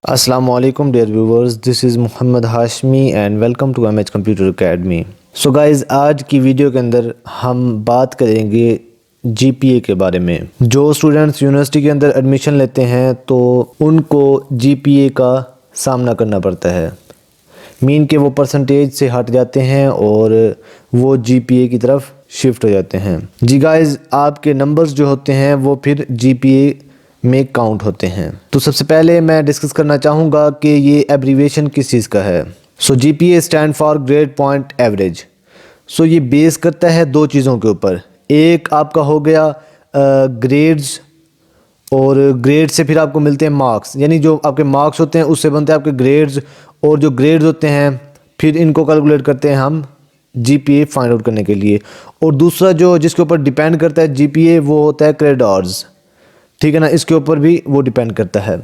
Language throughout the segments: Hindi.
Assalamualaikum dear viewers, this is Mohammad Hashmi and welcome to MH computer academy. So guys, आज की वीडियो के अंदर हम बात करेंगे जीपीए के बारे में। जो स्टूडेंट्स यूनिवर्सिटी के अंदर एडमिशन लेते हैं तो उनको जीपीए का सामना करना पड़ता है। मीन के वो परसेंटेज से हट जाते हैं और वो जीपीए की तरफ शिफ्ट हो जाते हैं। जी गाइज़, आपके नंबर्स जो होते हैं वो फिर जीपीए में काउंट होते हैं। तो सबसे पहले मैं डिस्कस करना चाहूँगा कि ये एब्रीविएशन किस चीज़ का है। So GPA stand for grade point average. So ये बेस करता है दो चीज़ों के ऊपर। एक आपका हो गया ग्रेड्स, और ग्रेड से फिर आपको मिलते हैं मार्क्स, यानी जो आपके मार्क्स होते हैं उससे बनते हैं आपके ग्रेड्स, और जो ग्रेड्स होते हैं फिर इनको कैलकुलेट करते हैं हम जीपीए फाइंड आउट करने के लिए। और दूसरा जो जिसके ऊपर डिपेंड करता है जीपीए वो होता है क्रेडिट आवर्स, ठीक है ना, इसके ऊपर भी वो डिपेंड करता है।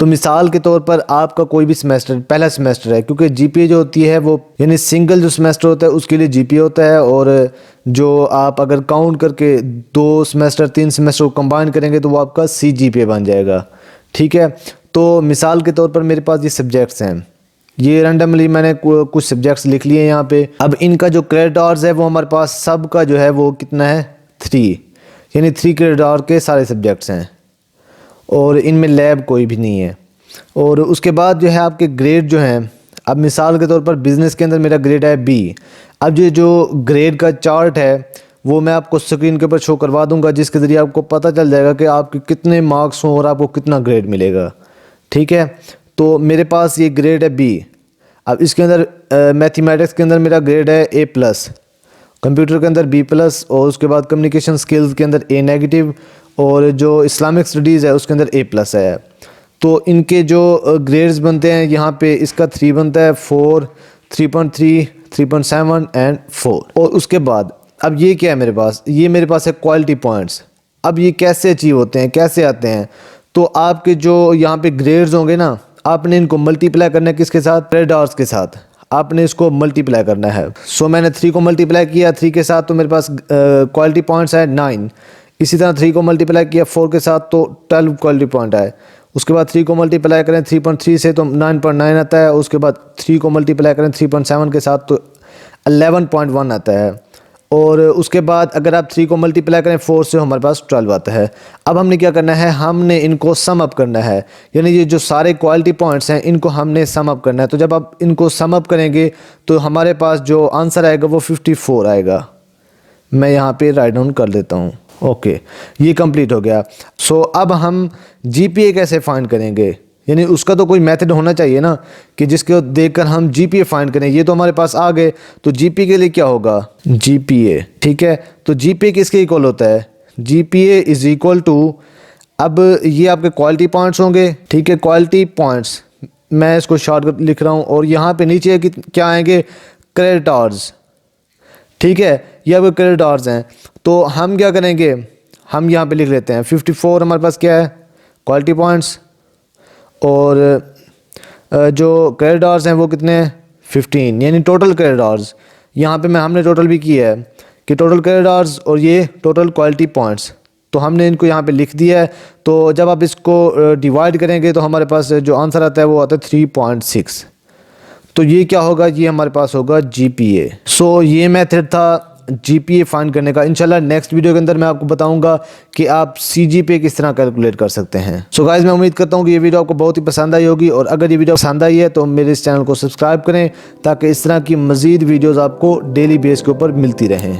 तो मिसाल के तौर पर आपका कोई भी सेमेस्टर पहला सेमेस्टर है, क्योंकि जीपीए जो होती है वो यानी सिंगल जो सेमेस्टर होता है उसके लिए जीपीए होता है, और जो आप अगर काउंट करके 2 सेमेस्टर 3 सेमेस्टर को कंबाइन करेंगे तो वो आपका सीजीपीए बन जाएगा, ठीक है। तो मिसाल के तौर पर मेरे पास ये सब्जेक्ट्स हैं, ये रैंडमली मैंने कुछ सब्जेक्ट्स लिख लिए यहाँ पे। अब इनका जो क्रेडिट आवर्स है वो हमारे पास सबका जो है वो कितना है 3, यानी 3 क्रेडिट आवर के सारे सब्जेक्ट्स हैं, और इनमें लैब कोई भी नहीं है। और उसके बाद जो है आपके ग्रेड जो हैं, अब मिसाल के तौर पर बिज़नेस के अंदर मेरा ग्रेड है बी। अब ये जो ग्रेड का चार्ट है वो मैं आपको स्क्रीन के ऊपर शो करवा दूंगा, जिसके ज़रिए आपको पता चल जाएगा कि आपके कितने मार्क्स हों और आपको कितना ग्रेड मिलेगा, ठीक है। तो मेरे पास ये ग्रेड है बी। अब इसके अंदर मैथमेटिक्स के अंदर मेरा ग्रेड है ए प्लस, कंप्यूटर के अंदर बी प्लस, और उसके बाद कम्युनिकेशन स्किल्स के अंदर ए नेगेटिव, और जो इस्लामिक स्टडीज़ है उसके अंदर ए प्लस है। तो इनके जो ग्रेड्स बनते हैं यहाँ पे इसका 3 बनता है, 4, 3.3, 3.7 एंड 4। और उसके बाद अब ये क्या है मेरे पास, ये मेरे पास है क्वालिटी पॉइंट्स। अब ये कैसे अचीव होते हैं, कैसे आते हैं, तो आपके जो यहाँ पे ग्रेड्स होंगे ना, आपने इनको मल्टीप्लाई करना है किसके साथ, क्रेडिट आवर्स के साथ। आपने इसको मल्टीप्लाई करना है। सो मैंने 3 को मल्टीप्लाई किया 3 के साथ तो मेरे पास क्वालिटी पॉइंट्स है 9। इसी तरह 3 को मल्टीप्लाई किया 4 के साथ तो 12 क्वालिटी पॉइंट आए। उसके बाद 3 को मल्टीप्लाई करें 3.3 से तो 9.9 आता है। उसके बाद 3 को मल्टीप्लाई करें 3.7 के साथ तो 11.1 आता है। और उसके बाद अगर आप 3 को मल्टीप्लाई करें 4 से हमारे पास 12 आता है। अब हमने क्या करना है, हमने इनको सम अप करना है, यानी ये जो सारे क्वालिटी पॉइंट्स हैं इनको हमने सम अप करना है। तो जब आप इनको सम अप करेंगे तो हमारे पास जो आंसर आएगा वो 54 आएगा। मैं यहाँ पे राइट डाउन कर देता हूँ। ओके, ये कंप्लीट हो गया। सो अब हम जीपीए कैसे फाइंड करेंगे, यानी उसका तो कोई मेथड होना चाहिए ना कि जिसको देखकर हम जीपीए फाइंड करें। ये तो हमारे पास आ गए, तो जीपीए के लिए क्या होगा, जीपीए, ठीक है। तो जीपीए किसके इक्वल होता है, जीपीए इज इक्वल टू, अब ये आपके क्वालिटी पॉइंट्स होंगे, ठीक है, क्वालिटी पॉइंट्स, मैं इसको शॉर्ट लिख रहा हूँ, और यहाँ पे नीचे क्या आएंगे, क्रेडिट आवर्स, ठीक है, ये आपके क्रेडिट आवर्स हैं। तो हम क्या करेंगे, हम यहाँ पे लिख लेते हैं 54 हमारे पास क्या है, क्वालिटी पॉइंट्स, और जो क्रेडिट आवर्स हैं वो कितने हैं 15, यानी टोटल क्रेडिट आवर्स। यहाँ पे हमने टोटल भी किया है कि टोटल क्रेडिट आवर्स और ये टोटल क्वालिटी पॉइंट्स, तो हमने इनको यहाँ पे लिख दिया है। तो जब आप इसको डिवाइड करेंगे तो हमारे पास जो आंसर आता है वो आता है 3.6। तो ये क्या होगा, ये हमारे पास होगा जीपीए। सो ये मेथड था जीपीए फाइंड करने का। इंशाल्लाह नेक्स्ट वीडियो के अंदर मैं आपको बताऊंगा कि आप सीजीपीए किस तरह कैलकुलेट कर सकते हैं। सो गाइस, मैं उम्मीद करता हूँ कि ये वीडियो आपको बहुत ही पसंद आई होगी, और अगर ये वीडियो पसंद आई है तो मेरे इस चैनल को सब्सक्राइब करें ताकि इस तरह की मज़ीद वीडियोज़ आपको डेली बेस के ऊपर मिलती रहें।